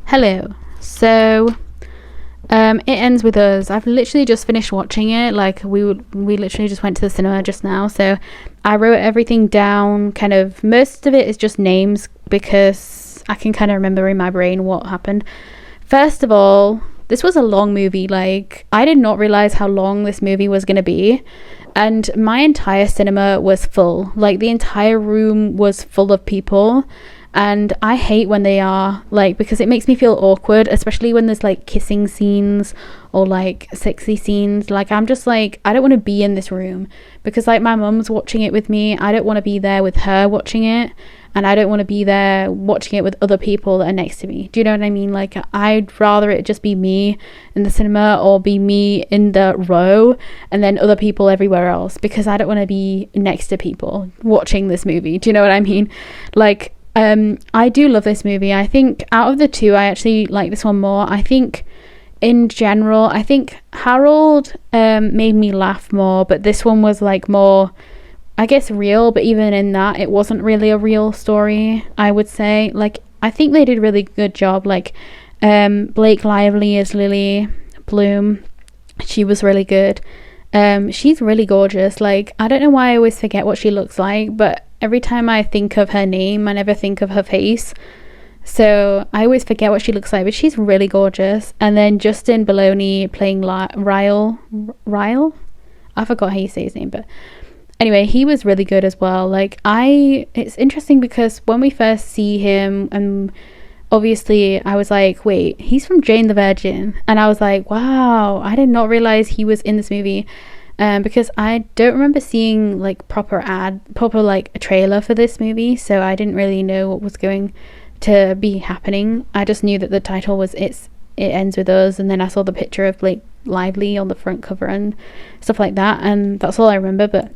Hello. So, it ends with us. I've literally just finished watching it. Like we literally just went to the cinema just now. So, I wrote everything down. Kind of most of it is just names because I can kind of remember in my brain what happened. First of all, this was a long movie. Like I did not realize how long this movie was gonna be, and my entire cinema was full. Like the entire room was full of people. And I hate when they are like, because it makes me feel awkward, especially when there's like kissing scenes or like sexy scenes. Like I'm just like, I don't want to be in this room because like my mum's watching it with me. I don't want to be there with her watching it, and I don't want to be there watching it with other people that are next to me. Do you know what I mean? Like I'd rather it just be me in the cinema or be me in the row and then other people everywhere else, because I don't want to be next to people watching this movie. Do you know what I mean? Like I do love this movie. I think out of the two, I actually like this one more. I think in general, I think Harold made me laugh more, but this one was like more, I guess, real. But even in that, it wasn't really a real story, I would say. Like I think they did a really good job. Like Blake Lively as Lily Bloom, she was really good. She's really gorgeous. Like I don't know why I always forget what she looks like, but every time I think of her name, I never think of her face. So I always forget what she looks like, but she's really gorgeous. And then Justin Bologna playing Ryle. I forgot how you say his name, but anyway, he was really good as well. Like it's interesting because when we first see him, and obviously I was like, wait, he's from Jane the Virgin, and I was like, wow, I did not realize he was in this movie. Because I don't remember seeing like proper like a trailer for this movie, so I didn't really know what was going to be happening. I just knew that the title was It Ends With Us, and then I saw the picture of Blake Lively on the front cover and stuff like that, and that's all I remember. But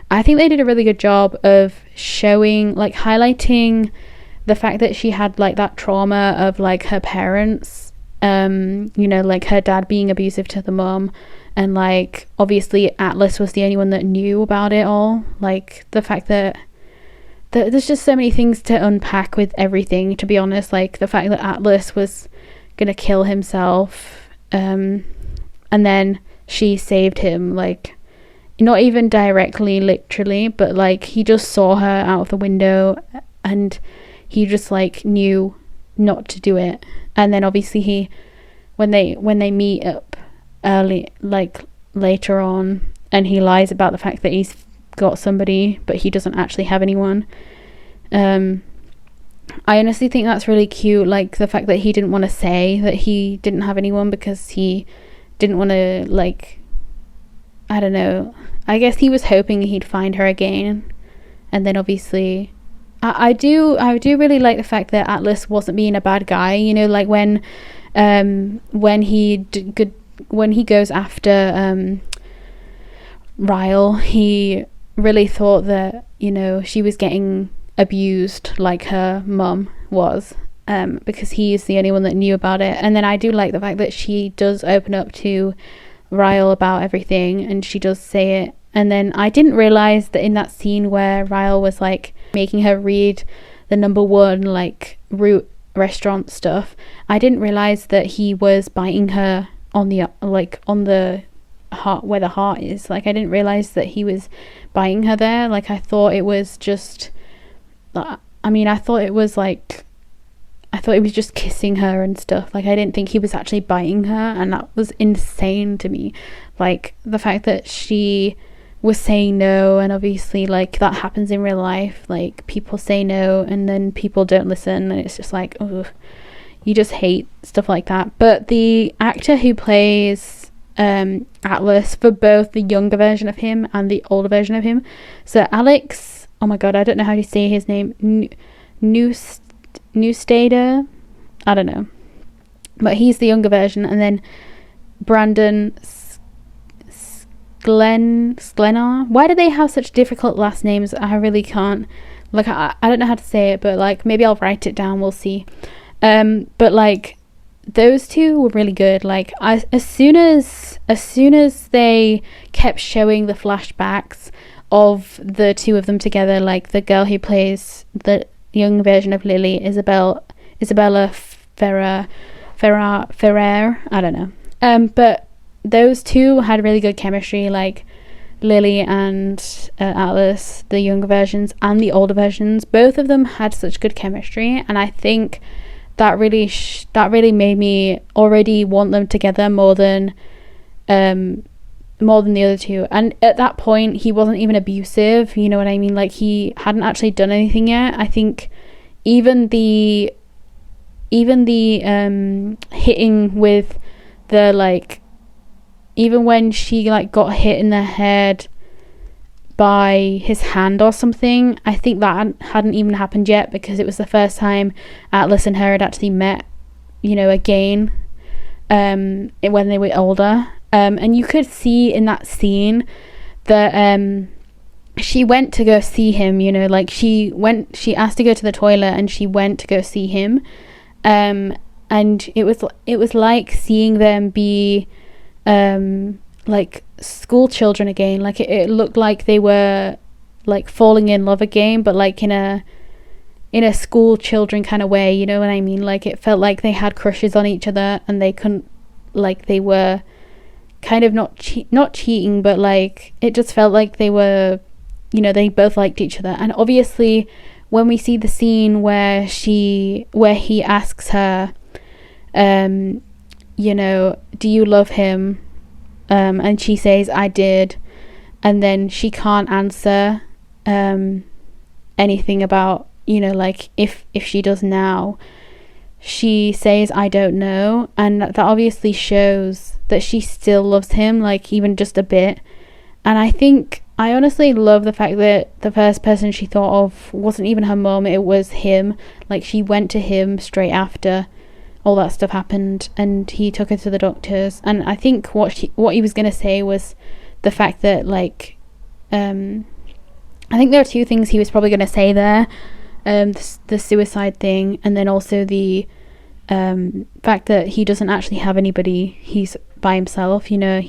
I think they did a really good job of showing, like highlighting the fact that she had like that trauma of like her parents, like her dad being abusive to the mom. And like obviously Atlas was the only one that knew about it all. Like the fact that there's just so many things to unpack with everything, to be honest. Like the fact that Atlas was gonna kill himself, and then she saved him, like not even directly literally, but like he just saw her out of the window and he just like knew not to do it. And then obviously when they meet up early, like later on, and he lies about the fact that he's got somebody but he doesn't actually have anyone. I honestly think that's really cute, like the fact that he didn't want to say that he didn't have anyone because he didn't want to, like, I don't know, I guess he was hoping he'd find her again. And then obviously I do really like the fact that Atlas wasn't being a bad guy, like when he goes after Ryle, he really thought that she was getting abused like her mum was, because he's the only one that knew about it. And then I do like the fact that she does open up to Ryle about everything, and she does say it. And then I didn't realize that in that scene where Ryle was like making her read the #1 like root restaurant stuff, I didn't realize that he was biting her on the heart, where the heart is. Like I didn't realize that he was biting her there. Like I thought it was just, I thought it was just kissing her and stuff. Like I didn't think he was actually biting her, and that was insane to me. Like the fact that she was saying no, and obviously like that happens in real life, like people say no and then people don't listen, and it's just like, oh, you just hate stuff like that. But the actor who plays Atlas, for both the younger version of him and the older version of him, so Alex, oh my god, I don't know how to say his name, Newstader, I don't know, but he's the younger version. And then Brandon Sklenar. Why do they have such difficult last names? I really can't, like I don't know how to say it, but like maybe I'll write it down, we'll see. But like those two were really good. Like as soon as they kept showing the flashbacks of the two of them together, like the girl who plays the young version of Lily, Isabella Ferrer, I don't know. But those two had really good chemistry, like Lily and Atlas, the younger versions and the older versions. Both of them had such good chemistry, and I think that really made me already want them together more than the other two. And at that point, he wasn't even abusive, you know what I mean? Like, he hadn't actually done anything yet. I think even the hitting with the, like, even when she, like, got hit in the head by his hand or something, I think that hadn't even happened yet, because it was the first time Atlas and her had actually met, you know, again, when they were older. And you could see in that scene that she went to go see him, you know, like she asked to go to the toilet and she went to go see him. And it was like seeing them be like school children again. Like it looked like they were like falling in love again, but like in a school children kind of way, you know what I mean? Like it felt like they had crushes on each other, and they couldn't, like, they were kind of not cheating, but like it just felt like they were, you know, they both liked each other. And obviously when we see the scene where he asks her, you know, do you love him? And she says, I did. And then she can't answer anything about, you know, like if she does now. She says, I don't know. And that obviously shows that she still loves him, like even just a bit. And I honestly love the fact that the first person she thought of wasn't even her mom, it was him. Like she went to him straight after all that stuff happened, and he took her to the doctors. And I think what he was going to say was the fact that, like, I think there are two things he was probably going to say there. The suicide thing, and then also the fact that he doesn't actually have anybody, he's by himself, you know,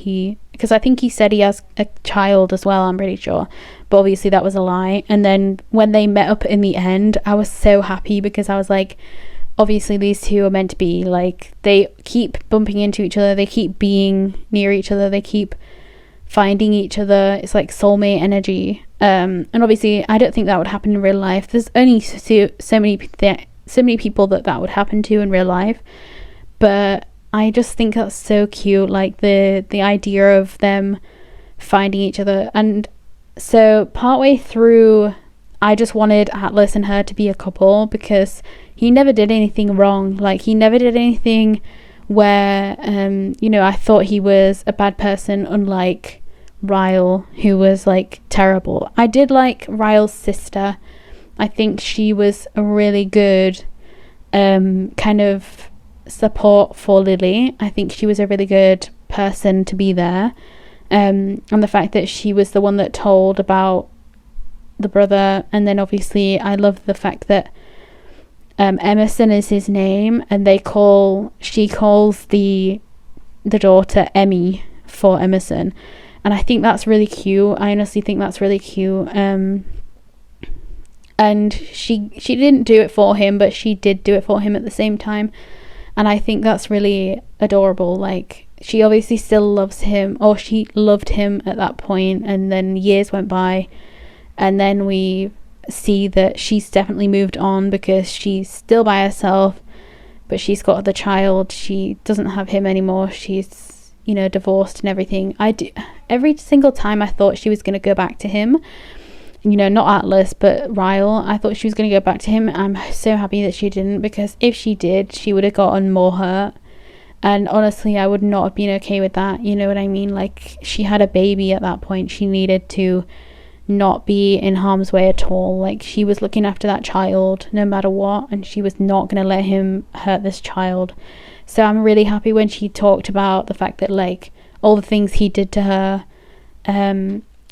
because I think he said he has a child as well, I'm pretty sure, but obviously that was a lie. And then when they met up in the end, I was so happy, because I was like, obviously these two are meant to be, like, they keep bumping into each other, they keep being near each other, they keep finding each other. It's like soulmate energy. And obviously I don't think that would happen in real life. There's only so many people that would happen to in real life, but I just think that's so cute, like the idea of them finding each other. And so partway through, I just wanted Atlas and her to be a couple, because he never did anything wrong. Like he never did anything where you know, I thought he was a bad person, unlike Ryle, who was like terrible. I did like Ryle's sister. I think she was a really good kind of support for Lily. I think she was a really good person to be there, and the fact that she was the one that told about the brother. And then obviously I love the fact that Emerson is his name, and she calls the daughter Emmy for Emerson, and I think that's really cute. I honestly think that's really cute. And she didn't do it for him, but she did do it for him at the same time, and I think that's really adorable. Like, she obviously still loves him, or she loved him at that point, and then years went by, and then we see that she's definitely moved on, because she's still by herself, but she's got the child. She doesn't have him anymore. She's, you know, divorced and everything. Every single time I thought she was going to go back to him, you know, not Atlas but Ryle, I thought she was going to go back to him. I'm so happy that she didn't, because if she did, she would have gotten more hurt, and honestly I would not have been okay with that, you know what I mean? Like, she had a baby at that point. She needed to not be in harm's way at all. Like, she was looking after that child no matter what, and she was not going to let him hurt this child. So I'm really happy when she talked about the fact that, like, all the things he did to her,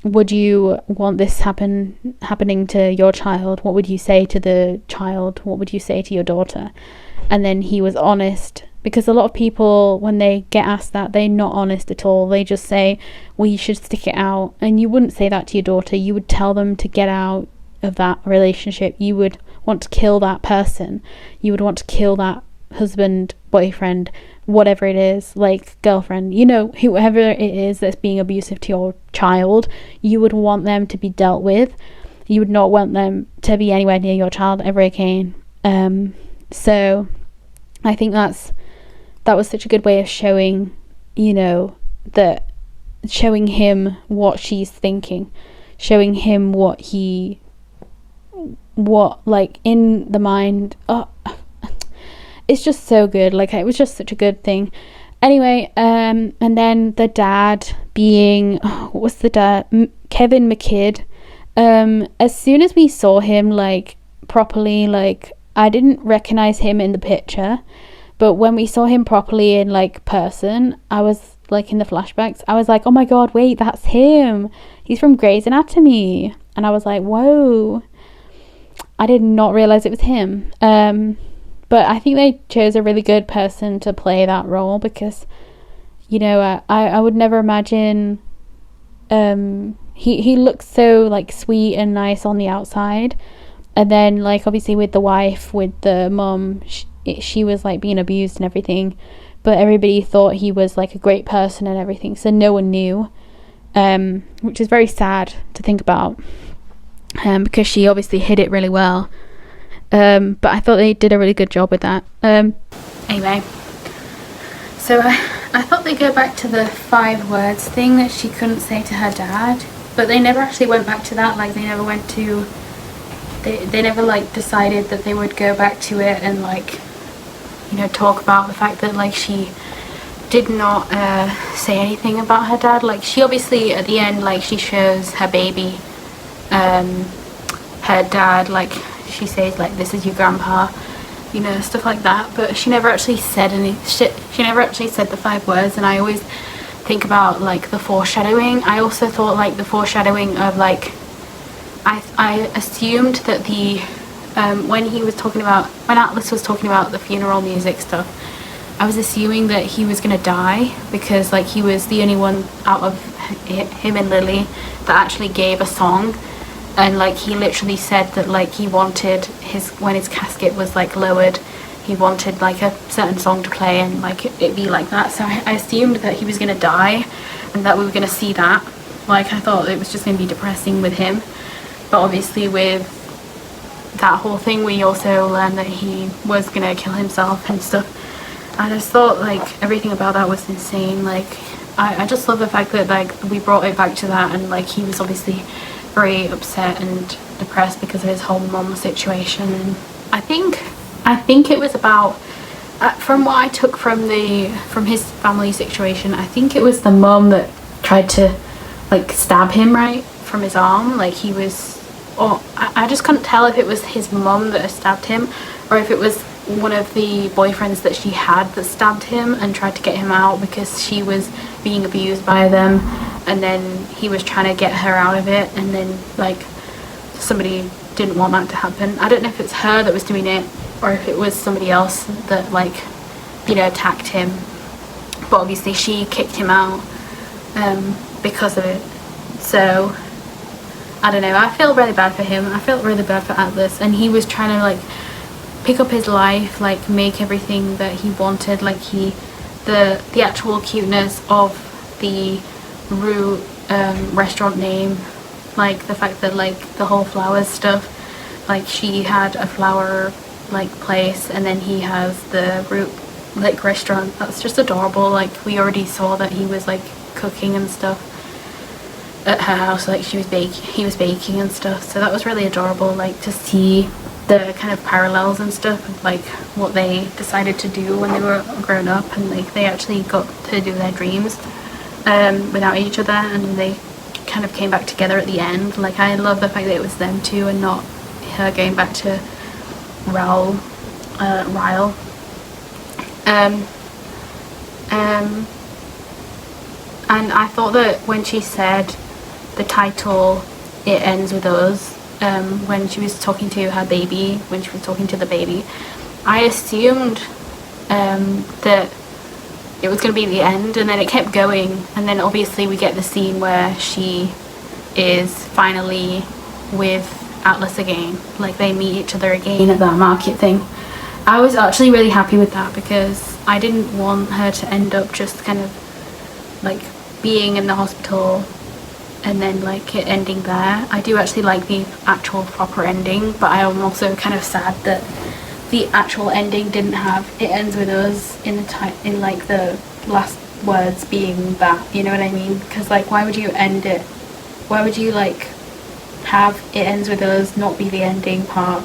would you want this happening to your child? What would you say to the child? What would you say to your daughter? And then he was honest, because a lot of people, when they get asked that, they're not honest at all. They just say, well, you should stick it out. And you wouldn't say that to your daughter. You would tell them to get out of that relationship. You would want to kill that person. You would want to kill that husband, boyfriend, whatever it is, like girlfriend, you know, whoever it is that's being abusive to your child, you would want them to be dealt with. You would not want them to be anywhere near your child ever again. So I think that was such a good way of showing, you know, that showing him what she's thinking, showing him what like in the mind. Oh, it's just so good. Like, it was just such a good thing. Anyway, and then the dad being, what was the dad? Kevin McKidd. As soon as we saw him, like, properly, like, I didn't recognize him in the picture, but when we saw him properly in, like, person, I was, like, in the flashbacks, I was like, oh my god, wait, that's him. He's from Grey's Anatomy. And I was like, whoa. I did not realize it was him. But I think they chose a really good person to play that role, because, you know, I would never imagine, he looks so, like, sweet and nice on the outside, and then, like, obviously with the wife, with the mum, she was, like, being abused and everything, but everybody thought he was, like, a great person and everything, so no one knew, which is very sad to think about, because she obviously hid it really well. But I thought they did a really good job with that. Anyway, so I thought they'd go back to the 5 words thing that she couldn't say to her dad, but they never actually went back to that. Like, they never went to, they never, like, decided that they would go back to it and, like, you know, talk about the fact that, like, she did not say anything about her dad. Like, she obviously at the end, like, she shows her baby, her dad, like, she says, like, this is your grandpa, you know, stuff like that, but she never actually said she never actually said the 5 words. And I always think about, like, the foreshadowing. I also thought, like, the foreshadowing of, like, I assumed that the when Atlas was talking about the funeral music stuff, I was assuming that he was gonna die, because, like, he was the only one out of him and Lily that actually gave a song. And, like, he literally said that, like, he wanted when his casket was, like, lowered, he wanted, like, a certain song to play, and, like, it be like that. So I assumed that he was gonna die, and that we were gonna see that. Like, I thought it was just gonna be depressing with him, but obviously with that whole thing, we also learned that he was gonna kill himself and stuff. I just thought, like, everything about that was insane. Like, I just love the fact that, like, we brought it back to that, and, like, he was obviously very upset and depressed because of his whole mum situation. And I think it was about, from what I took from his family situation, I think it was the mum that tried to, like, stab him right from his arm. Like, he was, or I just couldn't tell if it was his mum that stabbed him, or if it was one of the boyfriends that she had that stabbed him and tried to get him out because she was being abused by them. And then he was trying to get her out of it, and then, like, somebody didn't want that to happen. I don't know if it's her that was doing it, or if it was somebody else that, like, you know, attacked him. But obviously she kicked him out because of it. So, I don't know, I feel really bad for him. I felt really bad for Atlas, and he was trying to, like, pick up his life, like, make everything that he wanted. Like, the actual cuteness of the Rue restaurant name, like, the fact that, like, the whole flowers stuff, like, she had a flower, like, place, and then he has the Rue, like, restaurant. That's just adorable. Like, we already saw that he was, like, cooking and stuff at her house, like, he was baking and stuff, so that was really adorable, like, to see the kind of parallels and stuff of, like, what they decided to do when they were grown up, and, like, they actually got to do their dreams without each other, and they kind of came back together at the end. Like, I love the fact that it was them two and not her going back to Ryle. And I thought that when she said the title, "It Ends With Us," when she was talking to her baby, when she was talking to the baby, I assumed that it was going to be the end, and then it kept going, and then obviously we get the scene where she is finally with Atlas again. Like, they meet each other again at that market thing, I was actually really happy with that because I didn't want her to end up just kind of like being in the hospital and then like it ending there. I do actually like the actual proper ending, but I am also kind of sad that the actual ending didn't have it ends with us in in like the last words being that, you know what I mean? Because like why would you end it, why would you like have it ends with us not be the ending part?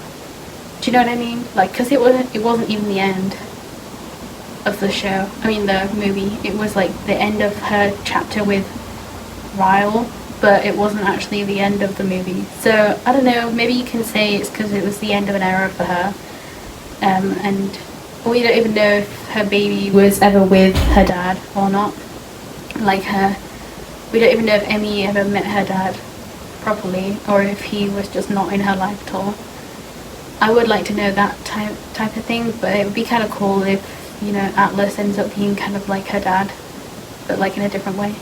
Do you know what I mean? Like, because it wasn't even the end of the show, I mean the movie. It was like the end of her chapter with Ryle, but it wasn't actually the end of the movie. So I don't know, maybe you can say it's because it was the end of an era for her, and we don't even know if her baby was ever with her dad or not. Like we don't even know if Emmy ever met her dad properly, or if he was just not in her life at all. I would like to know that type of thing, but it would be kind of cool if, you know, Atlas ends up being kind of like her dad, but like in a different way,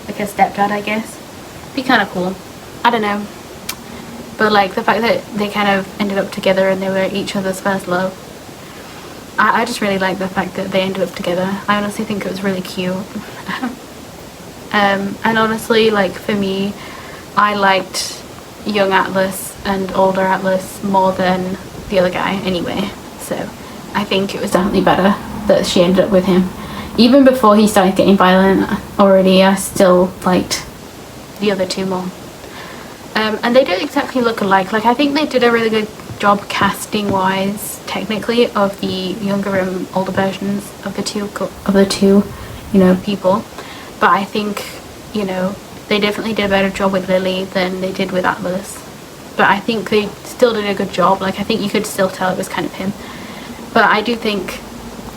like her stepdad, I guess. Be kind of cool. I don't know, but like the fact that they kind of ended up together and they were each other's first love, I just really like the fact that they ended up together. I honestly think it was really cute. And honestly, like for me, I liked young Atlas and older Atlas more than the other guy anyway, so I think it was definitely better that she ended up with him. Even before he started getting violent already, I still liked the other two more. And they don't exactly look alike. Like I think they did a really good job casting wise, technically, of the younger and older versions of the two, you know, people. But I think, you know, they definitely did a better job with Lily than they did with Atlas. But I think they still did a good job. Like I think you could still tell it was kind of him. But I do think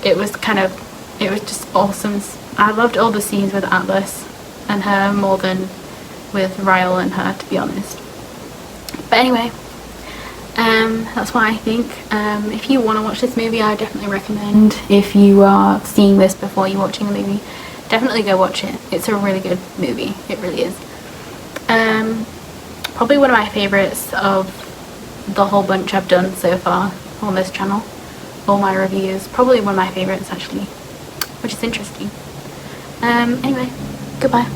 it was just awesome. I loved all the scenes with Atlas and her more than with Ryle and her, to be honest. But anyway, that's what I think. If you want to watch this movie, I definitely recommend, if you are seeing this before you're watching the movie, definitely go watch it. It's a really good movie. It really is. Probably one of my favorites of the whole bunch I've done so far on this channel. All my reviews. Probably one of my favorites actually, which is interesting. Anyway, goodbye.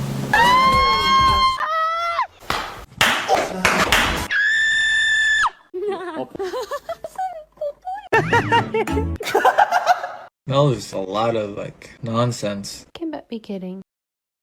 That was a lot of like nonsense. Can but be kidding.